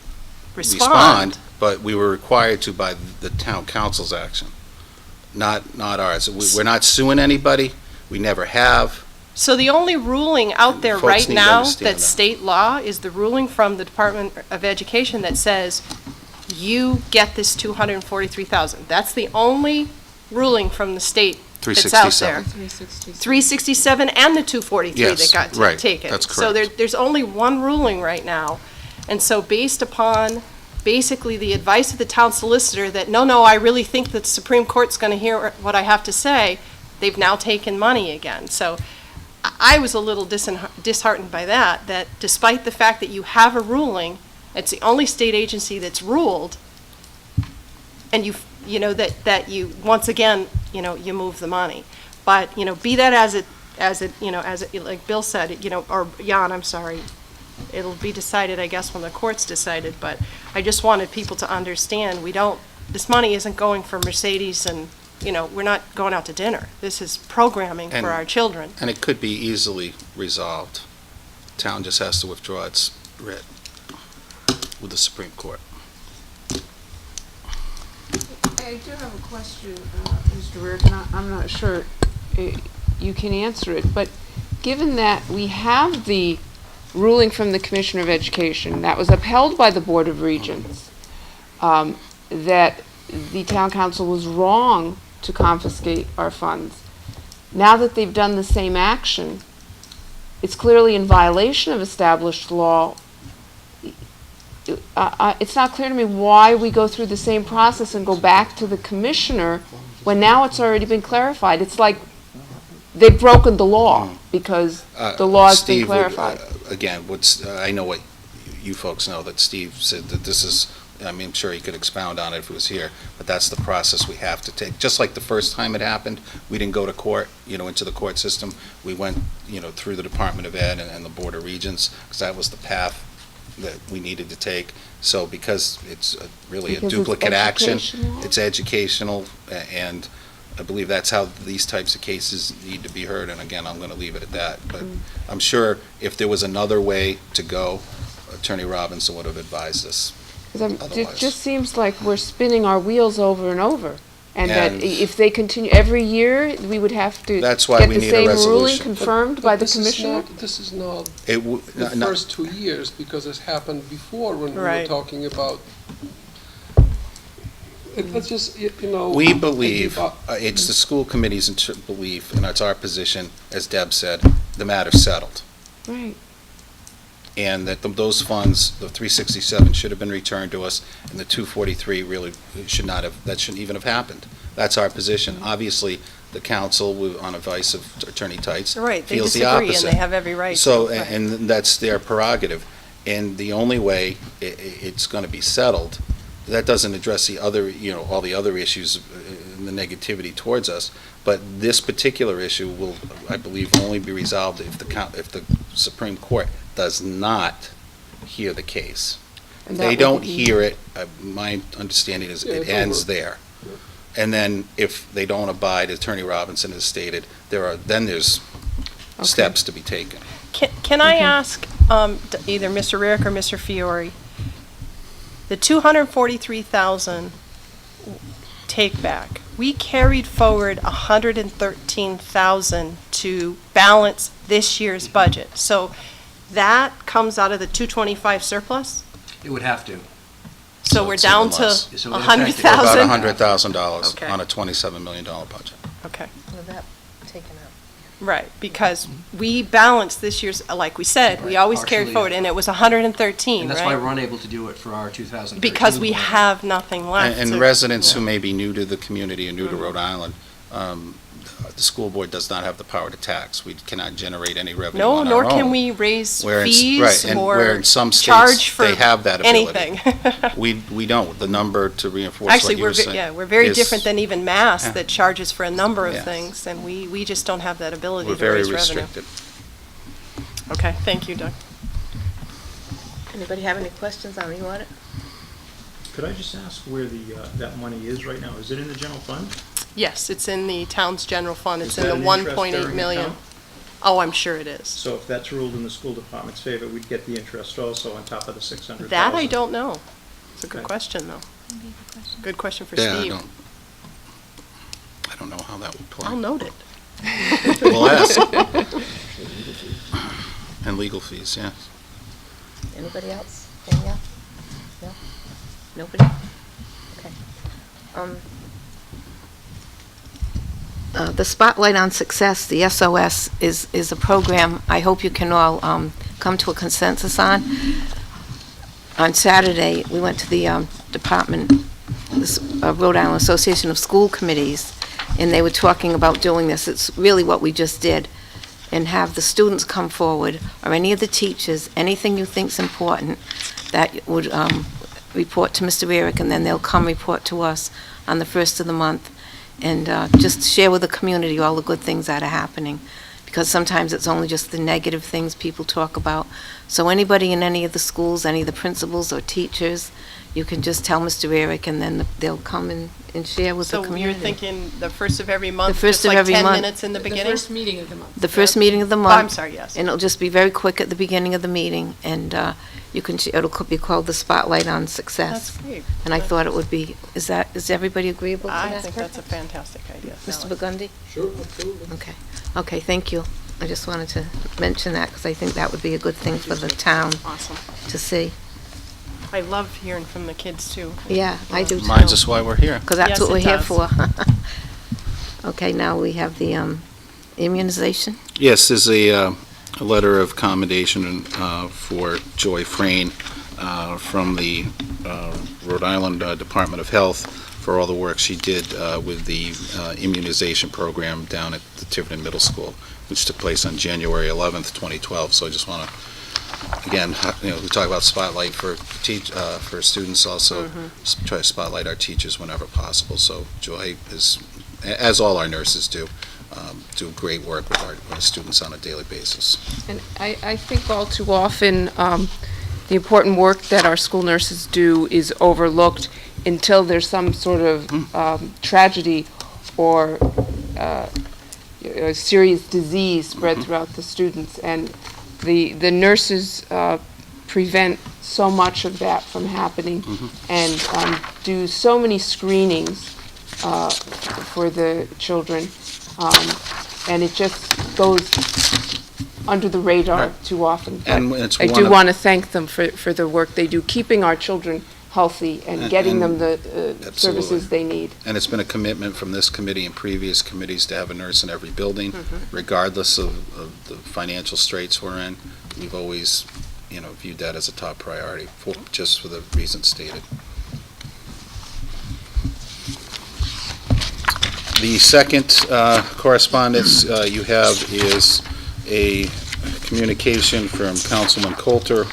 Speaker 5: Respond.
Speaker 1: but we were required to by the town council's action, not ours. We're not suing anybody. We never have.
Speaker 5: So the only ruling out there
Speaker 1: Folks
Speaker 5: right
Speaker 1: need to
Speaker 5: now
Speaker 1: understand
Speaker 5: that's
Speaker 1: that.
Speaker 5: state law is the ruling from the Department of Education that says you get this $243,000. That's the only ruling from the state that's out there.
Speaker 1: 367.
Speaker 5: 367 and the 243
Speaker 1: Yes,
Speaker 5: that got
Speaker 1: right,
Speaker 5: taken.
Speaker 1: that's
Speaker 5: So
Speaker 1: correct.
Speaker 5: there's only one ruling right now. And so based upon basically the advice of the town solicitor that, no, I really think that the Supreme Court's going to hear what I have to say, they've now taken money again. So I was a little disheartened by that despite the fact that you have a ruling, it's the only state agency that's ruled, and you know that you once again you move the money. But be that as it like Bill said, or Jan, I'm sorry, it'll be decided, I guess, when the court's decided. But I just wanted people to understand this money isn't going for Mercedes, and we're not going out to dinner. This is programming
Speaker 1: And-
Speaker 5: for our children.
Speaker 1: And it could be easily resolved. Town just has to withdraw its writ with the Supreme Court.
Speaker 10: I do have a question, Mr. Reardon. I'm not sure you can answer it, but given that we have the ruling from the Commissioner of Education that was upheld by the Board of Regents, that the town council was wrong to confiscate our funds, now that they've done the same action, it's clearly in violation of established law. It's not clear to me why we go through the same process and go back to the commissioner when now it's already been clarified. It's like they've broken the law because the law has been
Speaker 1: Steve would,
Speaker 10: clarified.
Speaker 1: Again, I know what you folks know, that Steve said that this is, I'm sure he could expound on it if he was here, but that's the process we have to take. Just like the first time it happened, we didn't go to court, into the court system. We went, through the Department of Ed and the Board of Regents, because that was the path that we needed to take. So because it's really
Speaker 10: Because
Speaker 1: a
Speaker 10: it's
Speaker 1: duplicate action,
Speaker 10: educational?
Speaker 1: it's educational, and I believe that's how these types of cases need to be heard. And again, I'm going to leave it at that. But I'm sure if there was another way to go, Attorney Robinson would have advised us.
Speaker 10: 'Cause it
Speaker 1: otherwise.
Speaker 10: just seems like we're spinning our wheels over and over. And that
Speaker 1: And-
Speaker 10: if they continue, every year, we would have to
Speaker 1: That's why
Speaker 10: get
Speaker 1: we
Speaker 10: the
Speaker 1: need a
Speaker 10: same ruling
Speaker 1: resolution.
Speaker 10: confirmed by the commissioner?
Speaker 12: This is not
Speaker 1: It w-
Speaker 12: the
Speaker 1: no-
Speaker 12: first 2 years, because it's happened before when we were
Speaker 5: Right.
Speaker 12: talking about. Let's just,
Speaker 1: We believe,
Speaker 12: I give up.
Speaker 1: it's the school committee's belief, and it's our position, as Deb said, the matter's settled.
Speaker 10: Right.
Speaker 1: and that those funds, the 367, should have been returned to us, and the 243 really should not have, that shouldn't even have happened. That's our position. Obviously, the council, on advice of Attorney Tights,
Speaker 5: Right, they
Speaker 1: feels the
Speaker 5: disagree, and
Speaker 1: opposite.
Speaker 5: they have every right.
Speaker 1: So,
Speaker 5: Right.
Speaker 1: and that's their prerogative. And the only way it's going to be settled, that doesn't address the other, all the other issues and the negativity towards us, but this particular issue will, I believe, only be resolved if the Supreme Court does not hear the case.
Speaker 10: And
Speaker 1: They
Speaker 10: that
Speaker 1: don't
Speaker 10: would be-
Speaker 1: hear it, my understanding is
Speaker 12: Yeah,
Speaker 1: it
Speaker 12: it's
Speaker 1: ends
Speaker 12: over.
Speaker 1: there. And then if they don't abide, Attorney Robinson has stated, there's
Speaker 10: Okay.
Speaker 1: steps to be taken.
Speaker 5: Can I ask either Mr. Rarick or Mr. Fiore, the 243,000 take back, we carried forward 113,000 to balance this year's budget. So that comes out of the 225 surplus?
Speaker 11: It would have to.
Speaker 5: So
Speaker 1: So
Speaker 5: we're
Speaker 1: it's
Speaker 5: down
Speaker 1: even
Speaker 5: to
Speaker 1: less.
Speaker 11: So in effect, it-
Speaker 1: About
Speaker 5: 100,000?
Speaker 1: $100,000
Speaker 5: Okay.
Speaker 1: on a $27 million budget.
Speaker 5: Okay.
Speaker 2: With that taken out.
Speaker 5: Right, because we balanced this year's, like we said, we always carried
Speaker 11: Partially.
Speaker 5: forward, and it was 113,
Speaker 11: And that's why
Speaker 5: right?
Speaker 11: we're unable to do it for our 2013.
Speaker 5: Because we
Speaker 11: plan.
Speaker 5: have nothing left.
Speaker 1: And
Speaker 5: to-
Speaker 1: residents who
Speaker 5: yeah.
Speaker 1: may be new to the community and new to Rhode Island, the school board does not have the power to tax. We cannot generate any revenue
Speaker 5: No,
Speaker 1: on our
Speaker 5: nor
Speaker 1: own.
Speaker 5: can we raise
Speaker 1: Where in-
Speaker 5: fees
Speaker 1: right, and where
Speaker 5: or
Speaker 1: in some
Speaker 5: charge
Speaker 1: states,
Speaker 5: for
Speaker 1: they have that ability.
Speaker 5: anything.
Speaker 1: We don't. The number, to reinforce what
Speaker 5: Actually,
Speaker 1: you were saying.
Speaker 5: yeah, we're very
Speaker 1: is-
Speaker 5: different than even Mass
Speaker 1: Yeah.
Speaker 5: that charges for a number of
Speaker 1: Yes.
Speaker 5: things, and we just don't have that ability
Speaker 1: We're
Speaker 5: to
Speaker 1: very
Speaker 5: raise revenue.
Speaker 1: restricted.
Speaker 5: Okay, thank you, Doug.
Speaker 2: Anybody have any questions on the audit?
Speaker 3: Could I just ask where that money is right now? Is it in the general fund?
Speaker 5: Yes, it's in the town's general fund, it's
Speaker 3: Is
Speaker 5: in
Speaker 3: that
Speaker 5: the
Speaker 3: an
Speaker 5: 1.8
Speaker 3: interest-bearing
Speaker 5: million.
Speaker 3: account?
Speaker 5: Oh, I'm sure it is.
Speaker 3: So if that's ruled in the school department's favor, we'd get the interest also on top of the 600,000.
Speaker 5: That I don't know. It's a good
Speaker 3: Okay.
Speaker 5: question, though. Good question for
Speaker 1: Yeah,
Speaker 5: Steve.
Speaker 1: I don't know how that would play.
Speaker 5: I'll note it.
Speaker 1: We'll ask. And legal fees, yes.
Speaker 2: Anybody else? Danielle? No? Nobody? Okay. The Spotlight on Success, the SOS, is a program I hope you can all come to a consensus on. On Saturday, we went to the Rhode Island Association of School Committees, and they were talking about doing this. It's really what we just did. And have the students come forward, or any of the teachers, anything you think's important, that would report to Mr. Rarick, and then they'll come report to us on the first of the month, and just share with the community all the good things that are happening, because sometimes it's only just the negative things people talk about. So anybody in any of the schools, any of the principals or teachers, you can just tell Mr. Rarick, and then they'll come and share with the
Speaker 5: So
Speaker 2: community.
Speaker 5: you're thinking the first of every month,
Speaker 2: first
Speaker 5: just
Speaker 2: of
Speaker 5: like
Speaker 2: every
Speaker 5: 10
Speaker 2: month.
Speaker 5: minutes in the beginning?
Speaker 10: The first meeting of the month.
Speaker 2: The first meeting of the
Speaker 5: Oh,
Speaker 2: month.
Speaker 5: I'm sorry, yes.
Speaker 2: And it'll just be very quick at the beginning of the meeting, and you can, it'll be called the Spotlight on Success.
Speaker 5: That's great.
Speaker 2: And I thought it would be, is everybody agreeable to that?
Speaker 5: I think that's a fantastic idea.
Speaker 2: Mr.
Speaker 5: Sally.
Speaker 2: Burgundy?
Speaker 12: Sure, absolutely.
Speaker 2: Okay. Okay, thank you. I just wanted to mention that, because I think that would be a good thing for the town
Speaker 5: Awesome.
Speaker 2: to see.
Speaker 5: I love hearing from the kids, too.
Speaker 2: Yeah, I do too.
Speaker 1: Reminds us why we're here.
Speaker 2: Because that's
Speaker 5: Yes,
Speaker 2: what
Speaker 5: it
Speaker 2: we're here
Speaker 5: does.
Speaker 2: for. Okay, now we have the immunization.
Speaker 1: Yes, there's a letter of commendation for Joy Frayne from the Rhode Island Department of Health for all the work she did with the immunization program down at the Tiverton Middle School, which took place on January 11th, 2012. So I just want to, again, we talk about spotlight for students, also try to spotlight our teachers whenever possible. So Joy is, as all our nurses do great work with our students on a daily basis.
Speaker 10: And I think all too often, the important work that our school nurses do is overlooked until there's some sort of tragedy or a serious disease spread throughout the students. And the nurses prevent so much of that from happening and do so many screenings for the children. And it just goes under the radar
Speaker 1: Right.
Speaker 10: too often. But
Speaker 1: And it's
Speaker 10: I
Speaker 1: one
Speaker 10: do
Speaker 1: of-
Speaker 10: want to thank them for the work they do, keeping our children healthy and getting them the
Speaker 1: Absolutely.
Speaker 10: services they need.
Speaker 1: And it's been a commitment from this committee and previous committees to have a nurse in every building, regardless of the financial straits we're in. We've always viewed that as a top priority, just for the reasons stated. The second correspondence you have is a communication from Councilman Coulter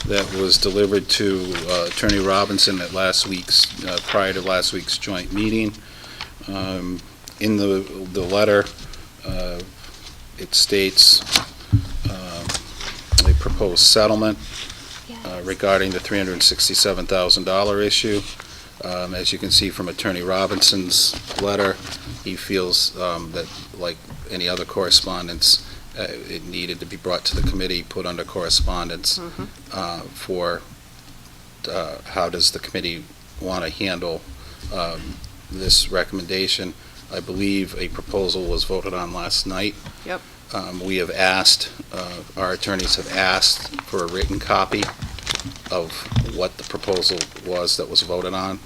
Speaker 1: that was delivered to Attorney Robinson at prior to last week's joint meeting. In the letter, it states a proposed settlement regarding the $367,000 issue. As you can see from Attorney Robinson's letter, he feels that, like any other correspondence, it needed to be brought to the committee, put under correspondence for how does the committee want to handle this recommendation. I believe a proposal was voted on last night.
Speaker 5: Yep.
Speaker 1: We have asked, our attorneys have asked for a written copy of what the proposal was that was voted on.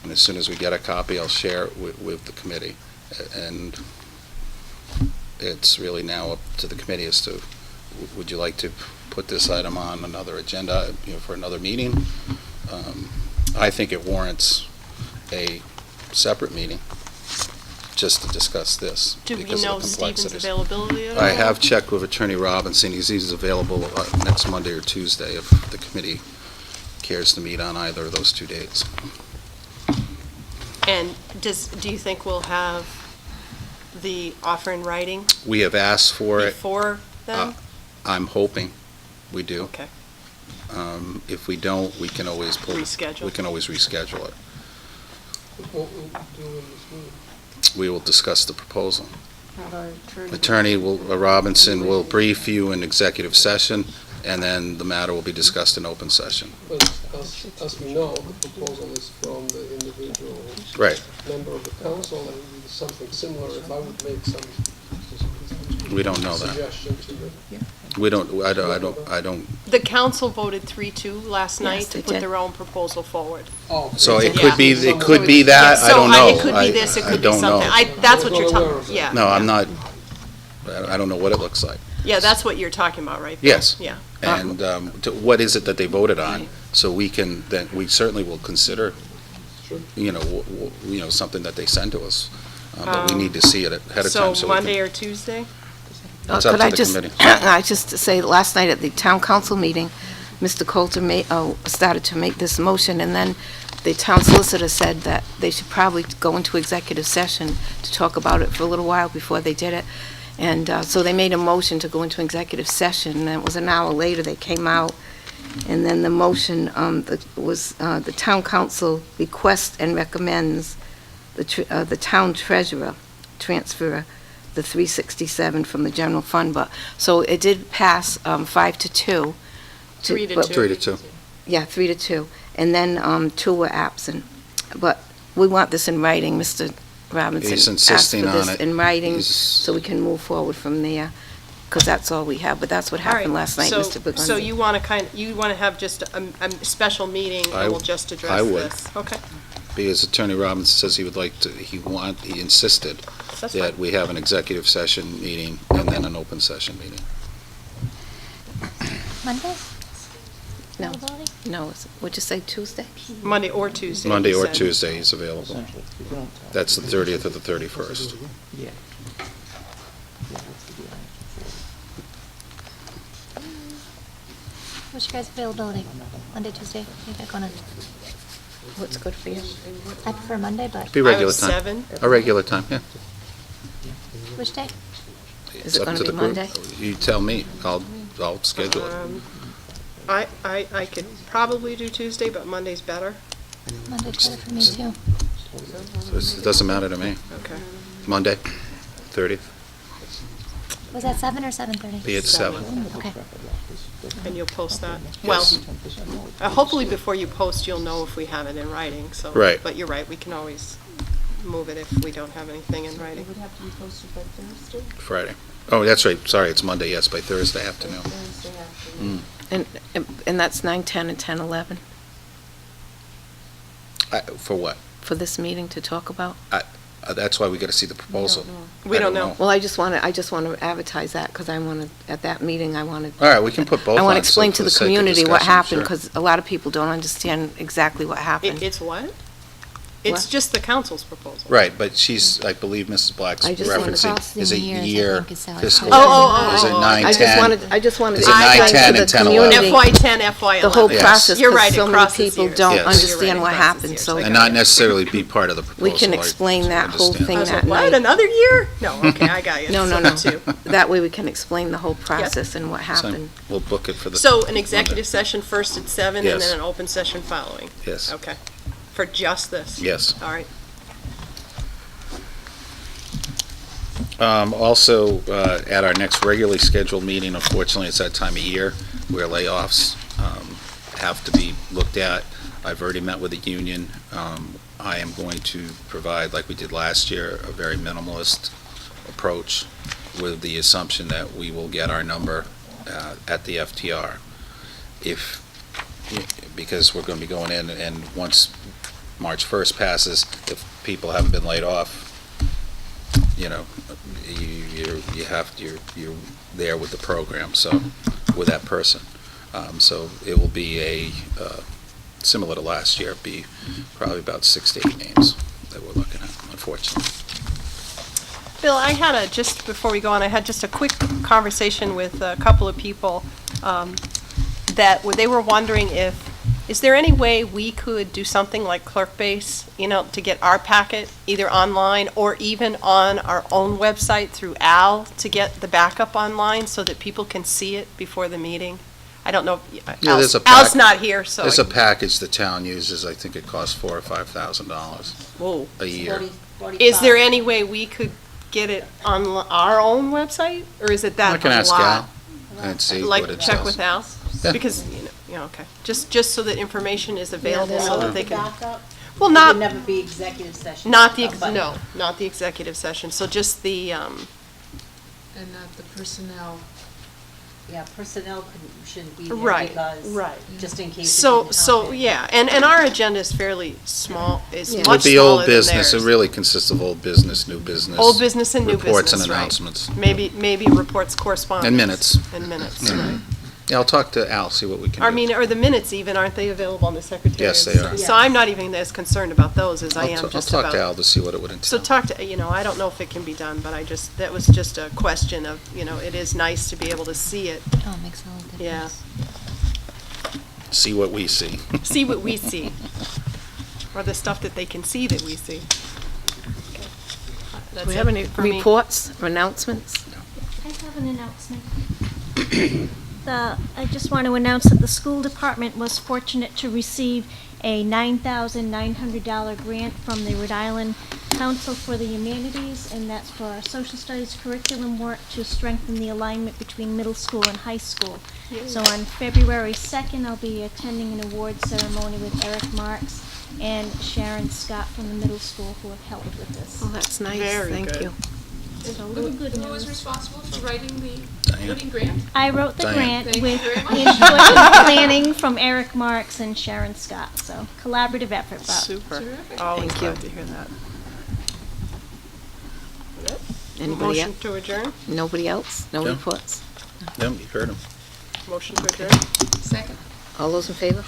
Speaker 1: And as soon as we get a copy, I'll share it with the committee. And it's really now up to the committee as to, would you like to put this item on another agenda, for another meeting? I think it warrants a separate meeting just to discuss this.
Speaker 5: Do we
Speaker 1: because of
Speaker 5: know
Speaker 1: the
Speaker 5: Stephen's
Speaker 1: complexities.
Speaker 5: availability at all?
Speaker 1: I have checked with Attorney Robinson. He's available next Monday or Tuesday if the committee cares to meet on either of those 2 dates.
Speaker 5: And do you think we'll have the offer in writing
Speaker 1: We have asked for it.
Speaker 5: before then?
Speaker 1: I'm hoping we do.
Speaker 5: Okay.
Speaker 1: If we don't, we can always
Speaker 5: Reschedule.
Speaker 1: We can always reschedule it.
Speaker 12: What will we do in this meeting?
Speaker 1: We will discuss the proposal.
Speaker 10: Attorney.
Speaker 1: Attorney Robinson will brief you in executive session, and then the matter will be discussed in open session.
Speaker 12: But as we know, the proposal is from the individual
Speaker 1: Right.
Speaker 12: member of the council, and it would be something similar if I would make some
Speaker 1: We don't know that.
Speaker 12: suggestion to the
Speaker 1: We don't, I don't,
Speaker 5: The council voted 3-2 last night to
Speaker 2: they
Speaker 5: put
Speaker 2: did.
Speaker 5: their own proposal forward.
Speaker 12: Oh,
Speaker 1: so it
Speaker 5: Yeah.
Speaker 1: could be that, I
Speaker 5: So,
Speaker 1: don't know.
Speaker 5: it could be this, it
Speaker 1: I
Speaker 5: could be
Speaker 1: don't know.
Speaker 5: something. That's what you're
Speaker 12: I'm not aware
Speaker 5: talking,
Speaker 12: of that.
Speaker 5: yeah.
Speaker 1: No, I'm not, I don't know what it looks like.
Speaker 5: Yeah, that's what you're talking about, right? Bill?
Speaker 1: Yes.
Speaker 5: Yeah.
Speaker 1: And what is it that they voted on? So we certainly will consider, something that they send to us. But we need to see it ahead of time.
Speaker 5: So
Speaker 1: we can-
Speaker 5: Monday or Tuesday?
Speaker 1: It's up
Speaker 2: Could
Speaker 1: to
Speaker 2: I
Speaker 1: the
Speaker 2: just,
Speaker 1: committee.
Speaker 2: I just say, last night at the town council meeting, Mr. Coulter started to make this motion, and then the town solicitor said that they should probably go into executive session to talk about it for a little while before they did it. And so they made a motion to go into executive session, and it was an hour later they came out. And then the motion was the town council requests and recommends the town treasurer transfer the 367 from the general fund, but, so it did pass 5-2.
Speaker 5: 3-2.
Speaker 1: 3-2.
Speaker 2: Yeah, 3-2, and then 2 were absent. But we want this in writing, Mr. Robinson.
Speaker 1: He's insisting
Speaker 2: asked for
Speaker 1: on
Speaker 2: this
Speaker 1: it.
Speaker 2: in writing,
Speaker 1: He's-
Speaker 2: so we can move forward from there, because that's all we have, but that's what
Speaker 5: All right.
Speaker 2: happened last night,
Speaker 5: So-
Speaker 2: Mr. Burgundy.
Speaker 5: So you want to have just a special meeting and we'll just address
Speaker 1: I would.
Speaker 5: this? Okay,
Speaker 1: Because Attorney Robinson says he would like to, he insisted
Speaker 5: that's
Speaker 1: that
Speaker 5: fine.
Speaker 1: we have an executive session meeting and then an open session meeting.
Speaker 7: Monday?
Speaker 2: No.
Speaker 7: Availability?
Speaker 2: No, what'd you say, Tuesday?
Speaker 5: Monday or Tuesday.
Speaker 1: Monday
Speaker 5: he
Speaker 1: or
Speaker 5: said.
Speaker 1: Tuesday he's available. That's the 30th or the 31st.
Speaker 7: What's your guys' availability? Monday, Tuesday? You guys gonna,
Speaker 2: What's good for you?
Speaker 7: I prefer Monday, but
Speaker 1: Be
Speaker 5: I
Speaker 1: regular
Speaker 5: was
Speaker 1: time.
Speaker 5: 7.
Speaker 1: A regular time, yeah.
Speaker 7: which day?
Speaker 1: It's
Speaker 2: it
Speaker 1: up
Speaker 2: gonna
Speaker 1: to
Speaker 2: be
Speaker 1: the group.
Speaker 2: Monday?
Speaker 1: You tell me, I'll schedule it.
Speaker 5: I could probably do Tuesday, but Monday's better.
Speaker 7: Monday's better for me too.
Speaker 1: It doesn't matter to me.
Speaker 5: Okay.
Speaker 1: Monday, 30th,
Speaker 7: Was that 7 or 7:30?
Speaker 1: be at 7.
Speaker 7: Okay.
Speaker 5: And you'll post that?
Speaker 1: Yes.
Speaker 5: Well, hopefully before you post, you'll know if we have it in writing, so.
Speaker 1: Right.
Speaker 5: But you're right, we can always move it if we don't have anything in writing.
Speaker 1: Friday. Oh, that's right, sorry, it's Monday, yes, by Thursday afternoon.
Speaker 2: And that's 9, 10, and 10, 11
Speaker 1: For what?
Speaker 2: for this meeting to talk about?
Speaker 1: That's why we gotta see the proposal.
Speaker 5: We
Speaker 1: I
Speaker 5: don't know.
Speaker 2: Well, I just want to advertise that, because I want to, at that meeting, I want to,
Speaker 1: All right, we can put both
Speaker 2: I
Speaker 1: on.
Speaker 2: want to
Speaker 1: so
Speaker 2: explain
Speaker 1: for
Speaker 2: to the
Speaker 1: sake of
Speaker 2: community what
Speaker 1: discussion,
Speaker 2: happened,
Speaker 1: sure.
Speaker 2: because a lot of people don't understand exactly what happened.
Speaker 5: It's what? It's
Speaker 2: What?
Speaker 5: just the council's proposal.
Speaker 1: Right, but she's, I believe Mrs. Black's
Speaker 2: I just wanted-
Speaker 1: referencing,
Speaker 13: Costs in
Speaker 1: is it
Speaker 13: years, I
Speaker 1: year
Speaker 13: think, is how it
Speaker 1: fiscal?
Speaker 5: Oh, oh, oh,
Speaker 1: Is it
Speaker 5: oh, oh.
Speaker 1: 9,
Speaker 2: I
Speaker 1: 10?
Speaker 2: just wanted
Speaker 1: Is
Speaker 2: to
Speaker 1: it 9,
Speaker 2: explain
Speaker 1: 10,
Speaker 2: to
Speaker 1: and
Speaker 2: the
Speaker 1: 10, 11?
Speaker 2: community
Speaker 5: FY 10, FY 11.
Speaker 2: the whole
Speaker 1: Yes.
Speaker 2: process,
Speaker 5: You're right,
Speaker 2: because
Speaker 5: it
Speaker 2: so many
Speaker 5: crosses
Speaker 2: people
Speaker 5: years.
Speaker 2: don't
Speaker 1: Yes.
Speaker 2: understand
Speaker 5: You're right,
Speaker 2: what
Speaker 5: it crosses
Speaker 2: happened,
Speaker 5: years.
Speaker 2: so
Speaker 5: I
Speaker 1: And
Speaker 5: got
Speaker 1: not
Speaker 5: it.
Speaker 1: necessarily be part of the proposal.
Speaker 2: we can
Speaker 1: I
Speaker 2: explain that whole
Speaker 1: understand.
Speaker 2: thing
Speaker 5: I was
Speaker 2: that
Speaker 5: like, what,
Speaker 2: night.
Speaker 5: another year? No, okay, I got you.
Speaker 2: No, no,
Speaker 5: So
Speaker 2: no.
Speaker 5: two.
Speaker 2: That way we can explain the whole process and what
Speaker 1: So
Speaker 2: happened.
Speaker 1: we'll book it for the.
Speaker 5: So an executive session first at 7 and
Speaker 1: Yes.
Speaker 5: then an open session following?
Speaker 1: Yes.
Speaker 5: Okay. For just this?
Speaker 1: Yes.
Speaker 5: All right.
Speaker 1: Also, at our next regularly scheduled meeting, unfortunately, it's that time of year where layoffs have to be looked at. I've already met with the union. I am going to provide, like we did last year, a very minimalist approach with the assumption that we will get our number at the FTR. Because we're going to be going in, and once March 1st passes, if people haven't been laid off, you're there with the program, so, with that person. So it will be similar to last year, be probably about 6 to 8 names that we're looking at, unfortunately.
Speaker 5: Bill, just before we go on, I had just a quick conversation with a couple of people that they were wondering is there any way we could do something like Clerk Base, to get our packet either online or even on our own website through Al to get the backup online so that people can see it before the meeting? I don't know.
Speaker 1: Yeah, there's a
Speaker 5: Al's not here, so.
Speaker 1: There's a package the town uses, I think it costs $4,000 or $5,000
Speaker 5: Whoa.
Speaker 1: a year.
Speaker 5: Is there any way we could get it on our own website, or is it that a
Speaker 1: I
Speaker 5: lot?
Speaker 1: can ask Al and see
Speaker 5: Like,
Speaker 1: what it
Speaker 5: check
Speaker 1: says.
Speaker 5: with Al?
Speaker 1: Yeah.
Speaker 5: Because, okay, just so that information is available so that they can.
Speaker 14: Backup?
Speaker 5: Well,
Speaker 14: It
Speaker 5: not,
Speaker 14: would never be executive session.
Speaker 5: not the,
Speaker 14: But-
Speaker 5: no, not the executive session, so just the,
Speaker 10: And not the personnel.
Speaker 14: Yeah, personnel shouldn't be there
Speaker 5: Right,
Speaker 14: because,
Speaker 5: right.
Speaker 14: just in case. it
Speaker 5: so,
Speaker 14: didn't
Speaker 5: so,
Speaker 14: happen.
Speaker 5: yeah, and our agenda is fairly small, it's
Speaker 2: Yeah.
Speaker 5: much
Speaker 1: With the old
Speaker 5: smaller than
Speaker 1: business, it
Speaker 5: theirs.
Speaker 1: really consists of old business, new business.
Speaker 5: Old business and new business,
Speaker 1: Reports and
Speaker 5: right.
Speaker 1: announcements.
Speaker 5: Maybe reports, correspondence.
Speaker 1: And minutes.
Speaker 5: And minutes,
Speaker 1: Yeah.
Speaker 5: right.
Speaker 1: Yeah, I'll talk to Al, see what we can do.
Speaker 5: I mean, or the minutes even, aren't they available on the secretary?
Speaker 1: Yes, they are.
Speaker 5: So I'm not even as concerned about those as I am
Speaker 1: I'll
Speaker 5: just
Speaker 1: talk
Speaker 5: about.
Speaker 1: to Al to see what it would
Speaker 5: So
Speaker 1: entail.
Speaker 5: talk to, I don't know if it can be done, but that was just a question of, it is nice to be able to see it.
Speaker 13: Oh, it makes all the difference.
Speaker 5: Yeah.
Speaker 1: See what we see.
Speaker 5: See what we see. Or the stuff that they can see that we see. Okay. That's
Speaker 2: Do we
Speaker 5: it
Speaker 2: have any
Speaker 5: for me.
Speaker 2: reports or announcements?
Speaker 15: I have an announcement. I just want to announce that the school department was fortunate to receive a $9,900 grant from the Rhode Island Council for the Humanities, and that's for our social studies curriculum work to strengthen the alignment between middle school and high school. So on February 2nd, I'll be attending an award ceremony with Eric Marks and Sharon Scott from the middle school who have helped with this.
Speaker 2: Oh, that's nice,
Speaker 5: Very
Speaker 2: thank
Speaker 5: good.
Speaker 2: you.
Speaker 15: So a little good
Speaker 10: Who was
Speaker 15: news.
Speaker 10: responsible for writing the
Speaker 1: Diane.
Speaker 10: grant?
Speaker 15: I wrote the
Speaker 1: Diane.
Speaker 15: grant
Speaker 10: Thank you
Speaker 15: with
Speaker 10: very much.
Speaker 15: input and planning from Eric Marks and Sharon Scott, so collaborative effort, Bob.
Speaker 5: Super.
Speaker 10: Terrific.
Speaker 5: Always
Speaker 2: Thank you.
Speaker 5: glad to hear that.
Speaker 2: Anybody
Speaker 5: Motion
Speaker 2: else?
Speaker 5: to adjourn?
Speaker 2: Nobody else? No
Speaker 1: No.
Speaker 2: reports?
Speaker 1: Yeah, you heard him.
Speaker 5: Motion to adjourn?
Speaker 10: Second.
Speaker 2: All those in favor?